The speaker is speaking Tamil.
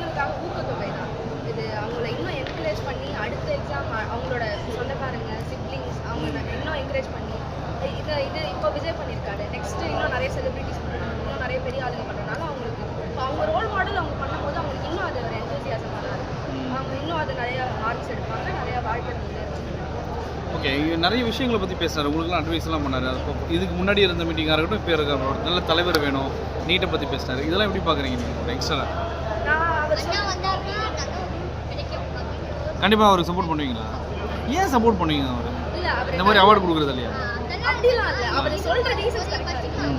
பசங்களுக்காக ஊக்கத்தொகை தான் இது. அவங்கள இன்னும் என்கரேஜ் பண்ணி அடுத்த எக்ஸாம் அவங்களோட சொந்தக்காரங்க சிப்ளிங்ஸ் அவங்க இன்னும் என்கரேஜ் பண்ணி இது இப்போ விஜய் பண்ணியிருக்காரு. நெக்ஸ்ட்டு இன்னும் நிறைய செலிபிரிட்டிஸ் பண்ணுறாங்க, இன்னும் நிறைய பெரிய ஆளுங்க பண்ணுறதுனால அவங்களுக்கு இப்போ அவங்க ரோல் மாடல் அவங்க பண்ணும்போது அவங்களுக்கு இன்னும் அது ஒரு என்தூசியாசமாக தான் இருக்கும். அவங்க இன்னும் அது நிறைய மார்க்ஸ் எடுப்பாங்க, நிறைய வாழ்க்கை ஓகே. நிறைய விஷயங்களை பற்றி பேசுனார், உங்களுக்குலாம் அட்வைஸ்லாம் பண்ணார். அது இதுக்கு முன்னாடி இருந்த மீட்டிங்காக இருக்கட்டும், இப்போ இருக்க ஒரு நல்ல தலைவர் வேணும், நீட்டை பற்றி பேசினார். இதெல்லாம் எப்படி பார்க்குறீங்க நீங்கள் எக்ஸ்ட்ரா? கண்டிப்பாக அவருக்கு சப்போர்ட் பண்ணுவீங்களா? ஏன் சப்போர்ட் பண்ணுவீங்க அவர் இந்த மாதிரி அவார்டு கொடுக்குறது இல்லையா? அப்படிலாம் இல்லை, அவர் சொல்கிற ரீசன்ஸ் கரெக்டாக இருக்கு.